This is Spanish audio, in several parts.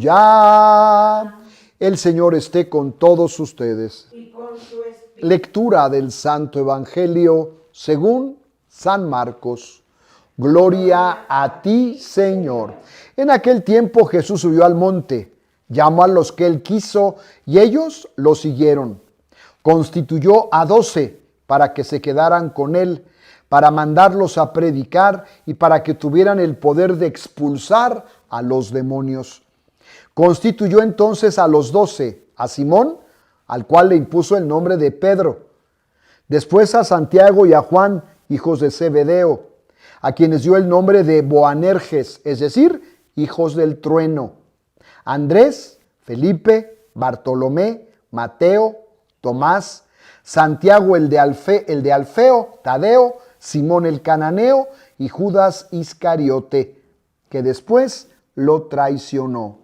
Aleluya. El Señor esté con todos ustedes. Y con su espíritu. Lectura del Santo Evangelio según San Marcos. Gloria a ti, Señor. En aquel tiempo Jesús subió al monte, llamó a los que él quiso y ellos lo siguieron. Constituyó a 12 para que se quedaran con él, para mandarlos a predicar y para que tuvieran el poder de expulsar a los demonios. Constituyó entonces a los 12, a Simón, al cual le impuso el nombre de Pedro, después a Santiago y a Juan, hijos de Zebedeo, a quienes dio el nombre de Boanerges, es decir, hijos del trueno, Andrés, Felipe, Bartolomé, Mateo, Tomás, Santiago el de Alfeo, Tadeo, Simón el cananeo y Judas Iscariote, que después lo traicionó.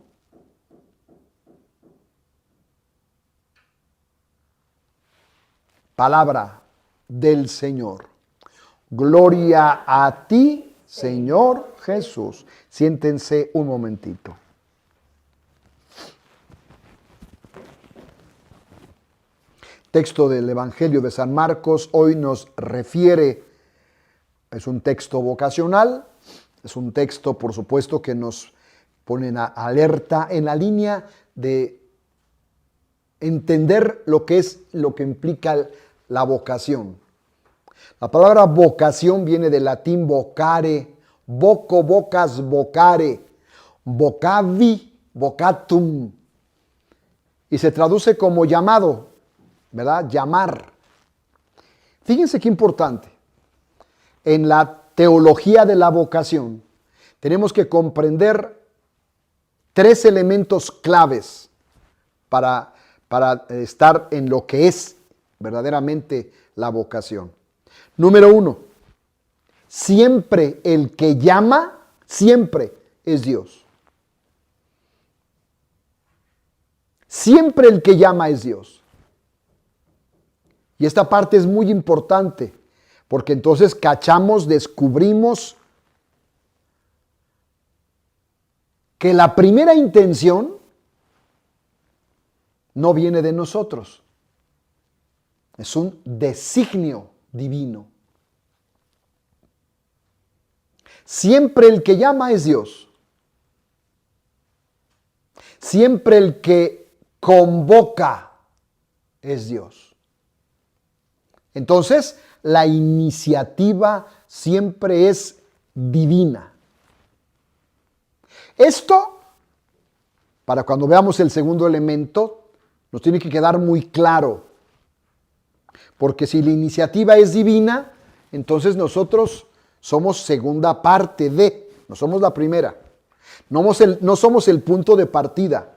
Palabra del Señor. Gloria a ti, Señor Jesús. Siéntense un momentito. Texto del Evangelio de San Marcos hoy nos refiere, es un texto vocacional, es un texto por supuesto que nos pone en alerta en la línea de entender lo que implica la vocación. La palabra vocación viene del latín vocare, voco, vocas, vocare, vocavi, vocatum, y se traduce como llamado, ¿verdad? Llamar. Fíjense qué importante. En la teología de la vocación tenemos que comprender 3 elementos claves para estar en lo que es verdaderamente la vocación. Número 1, siempre el que llama, siempre es Dios. Siempre el que llama es Dios. Y esta parte es muy importante, porque entonces descubrimos que la primera intención no viene de nosotros. Es un designio divino. Siempre el que llama es Dios. Siempre el que convoca es Dios. Entonces, la iniciativa siempre es divina. Esto, para cuando veamos el segundo elemento, nos tiene que quedar muy claro. Porque si la iniciativa es divina, entonces nosotros somos segunda parte de, no somos la primera. No somos el punto de partida,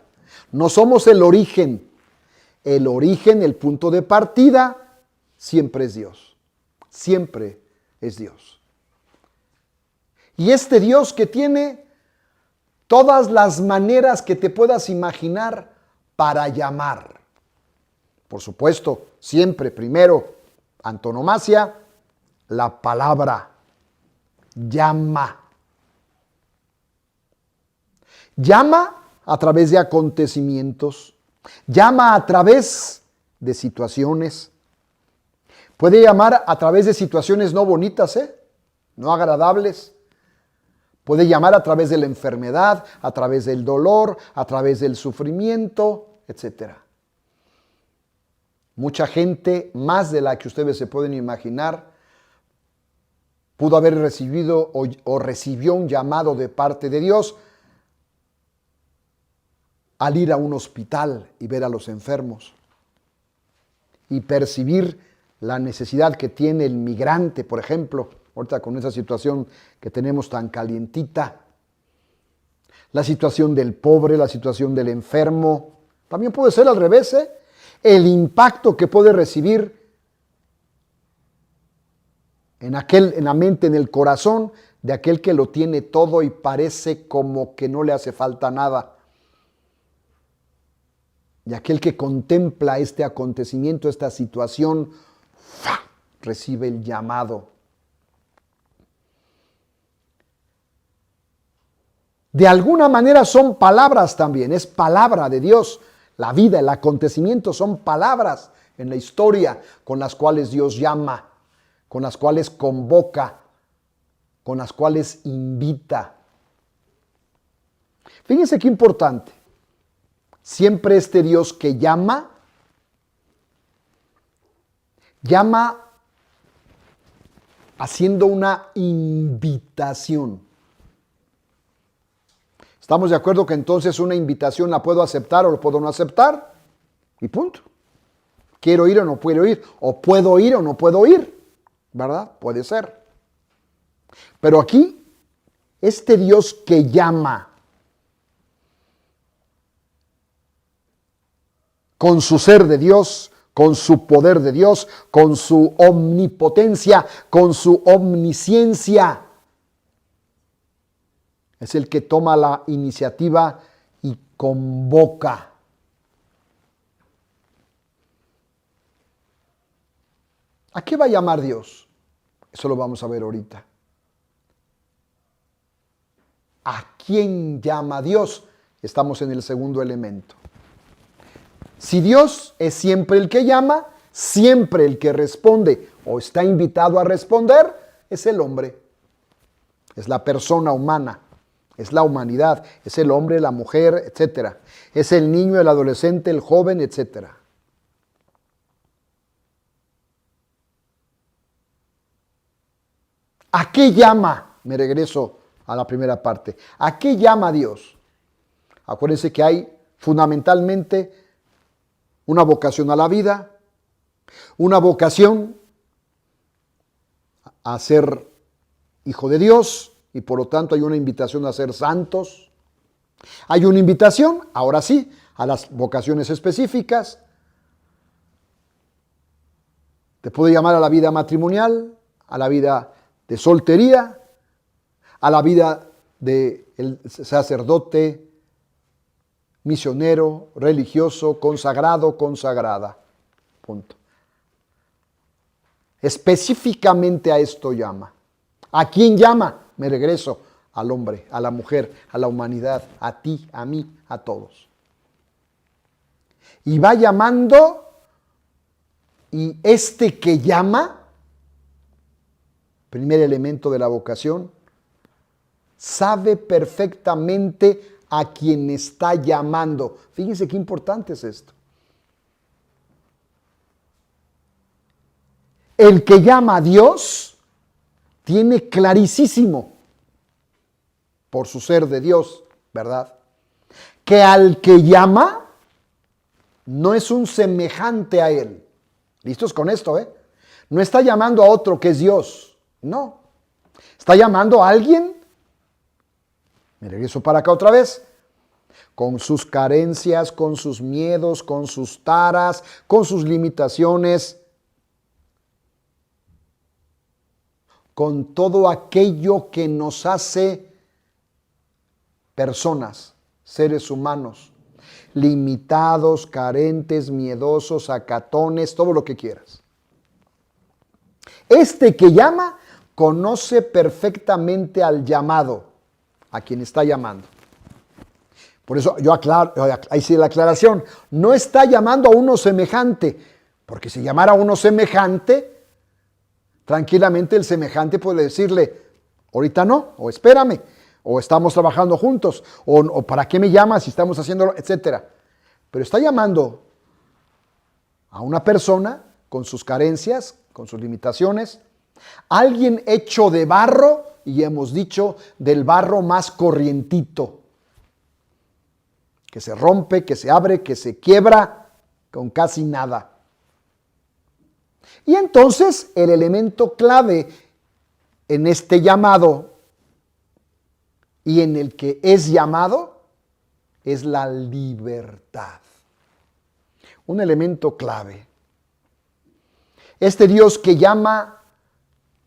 no somos el origen. El origen, el punto de partida, siempre es Dios. Siempre es Dios. Y este Dios que tiene todas las maneras que te puedas imaginar para llamar. Por supuesto, siempre primero, antonomasia, la palabra llama. Llama a través de acontecimientos, llama a través de situaciones. Puede llamar a través de situaciones no bonitas, no agradables. Puede llamar a través de la enfermedad, a través del dolor, a través del sufrimiento, etc. Mucha gente, más de la que ustedes se pueden imaginar, pudo haber recibido o recibió un llamado de parte de Dios al ir a un hospital y ver a los enfermos y percibir la necesidad que tiene el migrante, por ejemplo, ahorita con esa situación que tenemos tan calientita, la situación del pobre, la situación del enfermo. También puede ser al revés, el impacto que puede recibir en la mente, en el corazón de aquel que lo tiene todo y parece como que no le hace falta nada. Y aquel que contempla este acontecimiento, esta situación, recibe el llamado. de alguna manera son palabras también, es palabra de Dios. La vida, el acontecimiento son palabras en la historia con las cuales Dios llama, con las cuales convoca, con las cuales invita. Fíjense qué importante. Siempre este Dios que llama haciendo una invitación. ¿Estamos de acuerdo que entonces una invitación la puedo aceptar o la puedo no aceptar? Y punto. Quiero ir o no puedo ir, o puedo ir o no puedo ir, ¿verdad? Puede ser. Pero aquí, este Dios que llama con su ser de Dios, con su poder de Dios, con su omnipotencia, con su omnisciencia, es el que toma la iniciativa y convoca. ¿A qué va a llamar Dios? Eso lo vamos a ver ahorita. ¿A quién llama Dios? Estamos en el segundo elemento. Si Dios es siempre el que llama, siempre el que responde o está invitado a responder, es el hombre. Es la persona humana, es la humanidad, es el hombre, la mujer, etc. Es el niño, el adolescente, el joven, etc. ¿A qué llama? Me regreso a la primera parte. ¿A qué llama Dios? Acuérdense que hay fundamentalmente una vocación a la vida, una vocación a ser hijo de Dios y por lo tanto hay una invitación a ser santos. Hay una invitación, ahora sí, a las vocaciones específicas. Te puede llamar a la vida matrimonial, a la vida de soltería, a la vida de el sacerdote, misionero, religioso, consagrado, consagrada. Punto. Específicamente a esto llama. ¿A quién llama? Me regreso al hombre, a la mujer, a la humanidad, a ti, a mí, a todos. Y va llamando, y este que llama, primer elemento de la vocación, sabe perfectamente a quien está llamando. Fíjense qué importante es esto. El que llama a Dios tiene clarísimo, por su ser de Dios, ¿verdad?, que al que llama no es un semejante a él. ¿Listos con esto, No está llamando a otro que es Dios, no. Está llamando a alguien, me regreso para acá otra vez, con sus carencias, con sus miedos, con sus taras, con sus limitaciones, con todo aquello que nos hace personas, seres humanos, limitados, carentes, miedosos, acatones, todo lo que quieras. Este que llama conoce perfectamente al llamado, a quien está llamando. Por eso yo aclaro, ahí sí la aclaración, no está llamando a uno semejante, porque si llamara a uno semejante, tranquilamente el semejante puede decirle, ahorita no, o espérame, o estamos trabajando juntos, o ¿para qué me llamas si estamos haciéndolo?, etcétera. Pero está llamando a una persona con sus carencias, con sus limitaciones, alguien hecho de barro, y hemos dicho, del barro más corrientito, que se rompe, que se abre, que se quiebra con casi nada. Y entonces el elemento clave en este llamado y en el que es llamado es la libertad. Un elemento clave. Este Dios que llama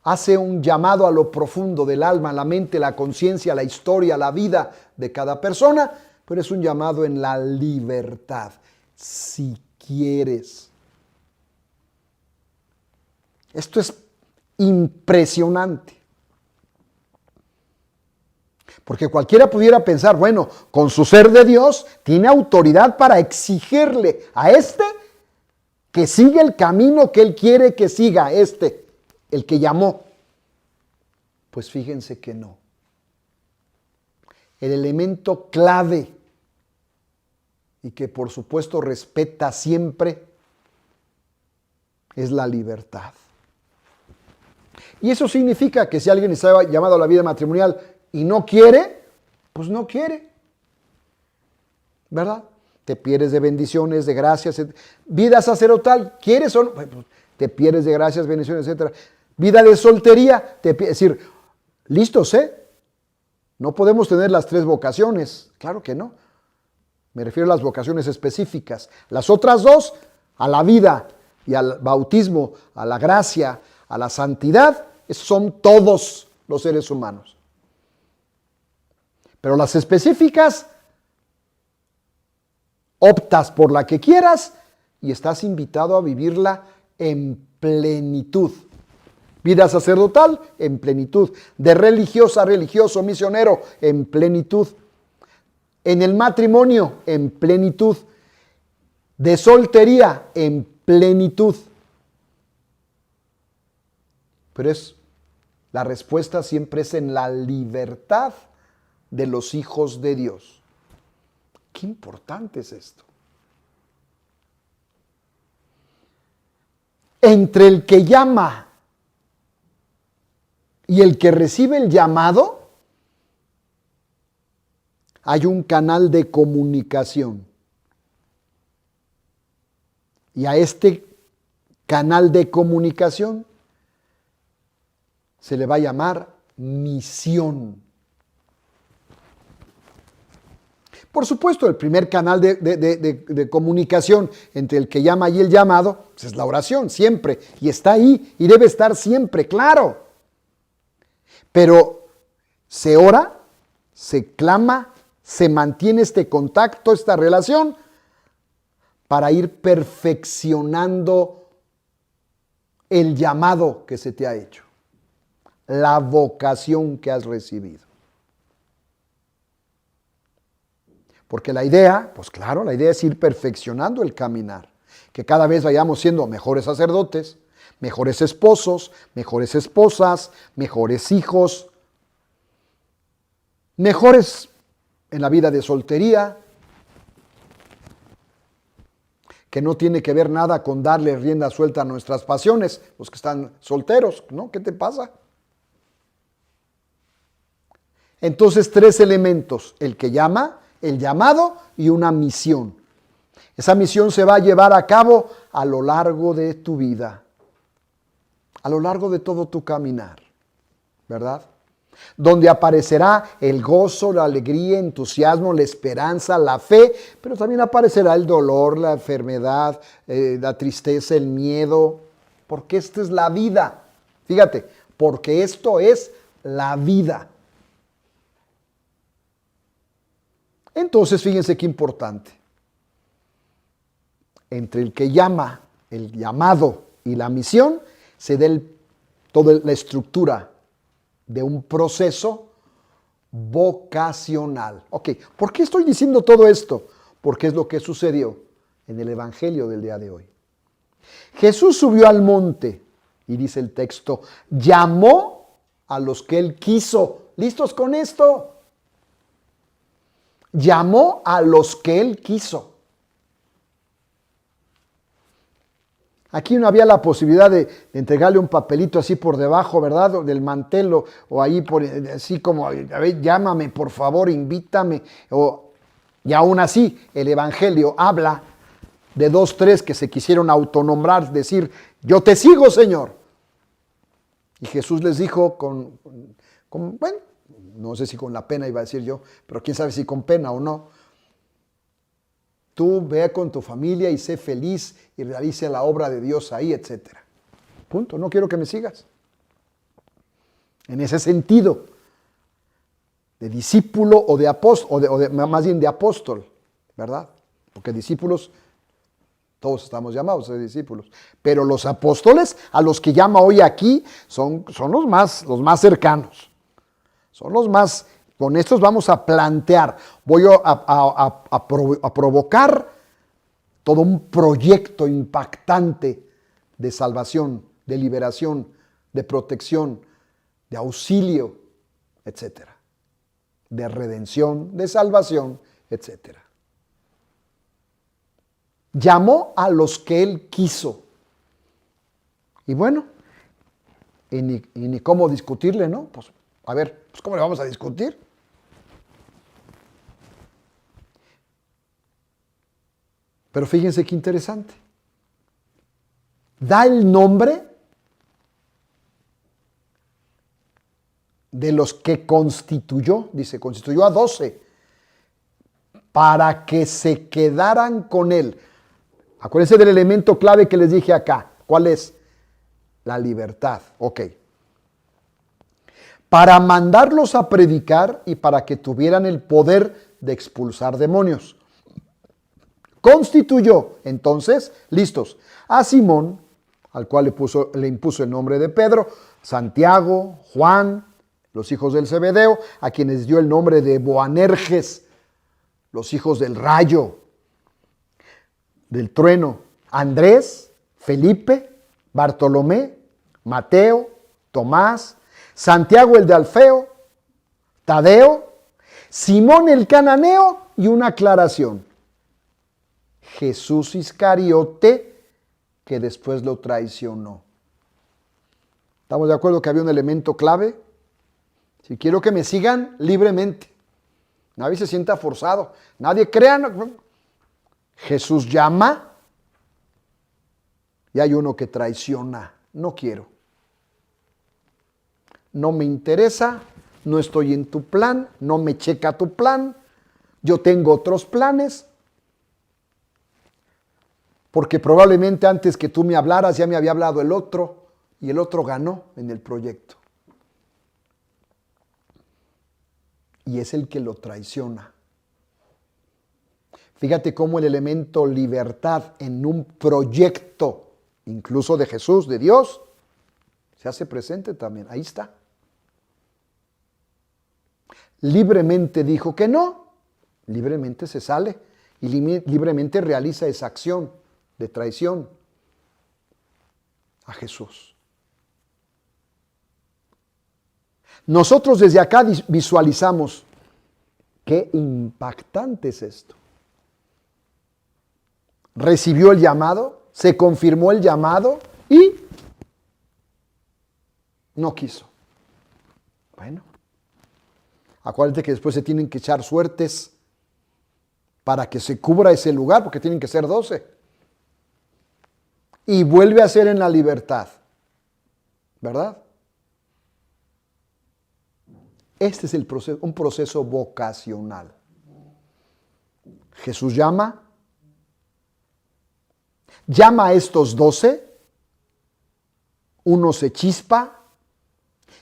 hace un llamado a lo profundo del alma, la mente, la conciencia, la historia, la vida de cada persona, pero es un llamado en la libertad. Si quieres. Esto es impresionante. Porque cualquiera pudiera pensar, bueno, con su ser de Dios, tiene autoridad para exigirle a este que siga el camino que él quiere que siga, el que llamó. Pues fíjense que no. El elemento clave y que por supuesto respeta siempre es la libertad. Y eso significa que si alguien está llamado a la vida matrimonial y no quiere, pues no quiere, ¿verdad? Te pierdes de bendiciones, de gracias, vida sacerdotal, ¿quieres o no? Te pierdes de gracias, bendiciones, etc. Vida de soltería, es decir, listos, no podemos tener las 3 vocaciones, claro que no. Me refiero a las vocaciones específicas. Las otras 2, a la vida y al bautismo, a la gracia, a la santidad, esos son todos los seres humanos. Pero las específicas, optas por la que quieras y estás invitado a vivirla en plenitud. Vida sacerdotal, en plenitud. De religiosa a religioso, misionero, en plenitud. En el matrimonio, en plenitud. De soltería, en plenitud. Pero la respuesta siempre es en la libertad de los hijos de Dios. Qué importante es esto. Entre el que llama y el que recibe el llamado, hay un canal de comunicación. Y a este canal de comunicación se le va a llamar misión. Por supuesto, el primer canal de comunicación entre el que llama y el llamado pues es la oración, siempre. Y está ahí y debe estar siempre, claro. Pero se ora, se clama, se mantiene este contacto, esta relación, para ir perfeccionando el llamado que se te ha hecho, la vocación que has recibido. Porque la idea, pues claro, la idea es ir perfeccionando el caminar, que cada vez vayamos siendo mejores sacerdotes, mejores esposos, mejores esposas, mejores hijos, mejores en la vida de soltería, que no tiene que ver nada con darle rienda suelta a nuestras pasiones, los que están solteros, ¿no? ¿Qué te pasa? Entonces, 3 elementos: el que llama, el llamado y una misión. Esa misión se va a llevar a cabo a lo largo de tu vida, a lo largo de todo tu caminar, ¿verdad? Donde aparecerá el gozo, la alegría, el entusiasmo, la esperanza, la fe, pero también aparecerá el dolor, la enfermedad, la tristeza, el miedo, porque esta es la vida. Fíjate, porque esto es la vida. Entonces, fíjense qué importante. Entre el que llama, el llamado y la misión, se da toda la estructura de un proceso vocacional. Ok, ¿por qué estoy diciendo todo esto? Porque es lo que sucedió en el Evangelio del día de hoy. Jesús subió al monte y dice el texto, llamó a los que él quiso. ¿Listos con esto? Llamó a los que él quiso. Aquí no había la posibilidad de entregarle un papelito así por debajo, ¿verdad? Del mantel o ahí así como, a ver, llámame por favor, invítame. Y aún así, el Evangelio habla de 2, 3 que se quisieron autonombrar, decir, yo te sigo, Señor. Y Jesús les dijo bueno, no sé si con la pena iba a decir yo, pero quién sabe si con pena o no. Tú ve con tu familia y sé feliz y realice la obra de Dios ahí, etc. Punto, no quiero que me sigas. En ese sentido, de discípulo o de apóstol, más bien de apóstol, ¿verdad? Porque discípulos, todos estamos llamados a ser discípulos. Pero los apóstoles, a los que llama hoy aquí, son los más cercanos. Son los más Con estos vamos a plantear, voy a provocar todo un proyecto impactante de salvación, de liberación, de protección, de auxilio, etcétera, de redención, de salvación, etcétera. Llamó a los que él quiso. Y bueno, y ni cómo discutirle, ¿no? Pues, a ver, pues ¿cómo le vamos a discutir? Pero fíjense qué interesante. Da el nombre de los que constituyó, dice, constituyó a 12 para que se quedaran con él. Acuérdense del elemento clave que les dije acá. ¿Cuál es? La libertad. Ok. Para mandarlos a predicar y para que tuvieran el poder de expulsar demonios. Constituyó, entonces, listos, a Simón, al cual le impuso el nombre de Pedro, Santiago, Juan, los hijos del Zebedeo, a quienes dio el nombre de Boanerges, los hijos del rayo, del trueno, Andrés, Felipe, Bartolomé, Mateo, Tomás, Santiago el de Alfeo, Tadeo, Simón el cananeo y una aclaración. Jesús Iscariote, que después lo traicionó. ¿Estamos de acuerdo que había un elemento clave? Si quiero que me sigan libremente, nadie se sienta forzado, nadie crea. Jesús llama y hay uno que traiciona. No quiero. No me interesa, no estoy en tu plan, no me checa tu plan, yo tengo otros planes. Porque probablemente antes que tú me hablaras ya me había hablado el otro y el otro ganó en el proyecto. Y es el que lo traiciona. Fíjate cómo el elemento libertad en un proyecto, incluso de Jesús, de Dios, se hace presente también. Ahí está. Libremente dijo que no, libremente se sale y libremente realiza esa acción de traición a Jesús. Nosotros desde acá visualizamos qué impactante es esto. Recibió el llamado, se confirmó el llamado y no quiso. Bueno, acuérdate que después se tienen que echar suertes para que se cubra ese lugar, porque tienen que ser 12. Y vuelve a ser en la libertad, ¿verdad? Este es el proceso, un proceso vocacional. Jesús llama a estos 12, uno se chispa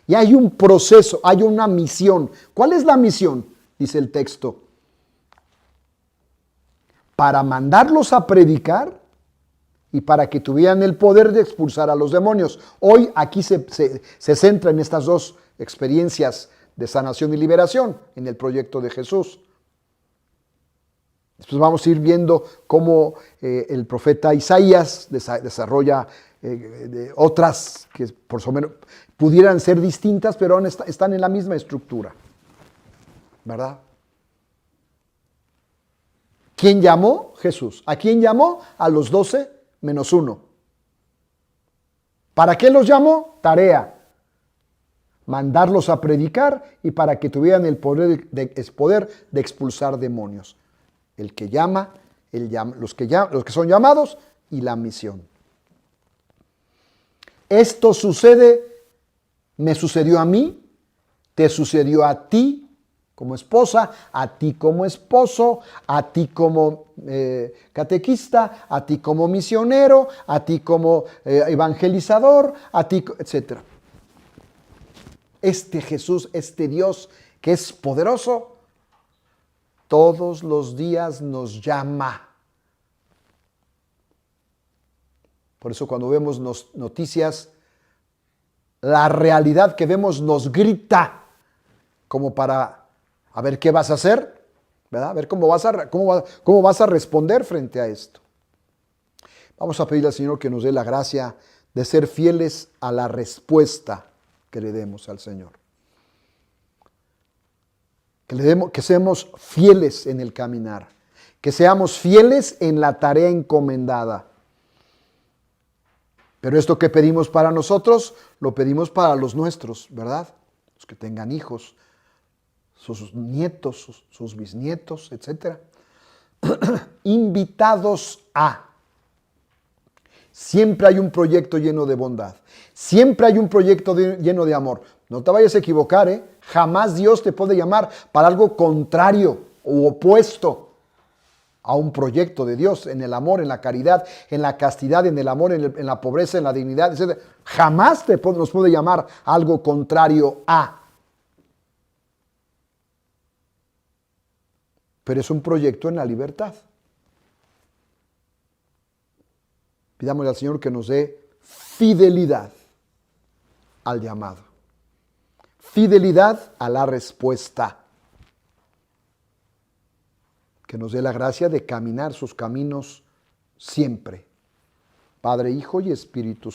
y hay un proceso, hay una misión. ¿Cuál es la misión? Dice el texto. Para mandarlos a predicar y para que tuvieran el poder de expulsar a los demonios. Hoy aquí se centra en estas dos experiencias de sanación y liberación en el proyecto de Jesús. Después vamos a ir viendo cómo el profeta Isaías desarrolla otras que por lo menos pudieran ser distintas, pero están en la misma estructura, ¿verdad? ¿Quién llamó? Jesús. ¿A quién llamó? A los 12 menos 1. ¿Para qué los llamó? Tarea. Mandarlos a predicar y para que tuvieran el poder de expulsar demonios. El que llama, los que son llamados y la misión. Esto me sucedió a mí, te sucedió a ti como esposa, a ti como esposo, a ti como catequista, a ti como misionero, a ti como evangelizador, a ti, etc. Este Jesús, este Dios que es poderoso, todos los días nos llama. Por eso cuando vemos noticias, la realidad que vemos nos grita como para A ver qué vas a hacer, ¿verdad? A ver cómo vas a responder frente a esto. Vamos a pedirle al Señor que nos dé la gracia de ser fieles a la respuesta que le demos al Señor. Que seamos fieles en el caminar, que seamos fieles en la tarea encomendada. Pero esto que pedimos para nosotros, lo pedimos para los nuestros, ¿verdad? Los que tengan hijos, sus nietos, sus bisnietos, etc. Invitados a. Siempre hay un proyecto lleno de bondad. Siempre hay un proyecto lleno de amor. No te vayas a equivocar, ¿eh? Jamás Dios te puede llamar para algo contrario u opuesto a un proyecto de Dios, en el amor, en la caridad, en la castidad, en el amor, en la pobreza, en la dignidad, etc. Jamás nos puede llamar algo contrario a. Pero es un proyecto en la libertad. Pidámosle al Señor que nos dé fidelidad al llamado. Fidelidad a la respuesta. Que nos dé la gracia de caminar sus caminos siempre. Padre, Hijo y Espíritu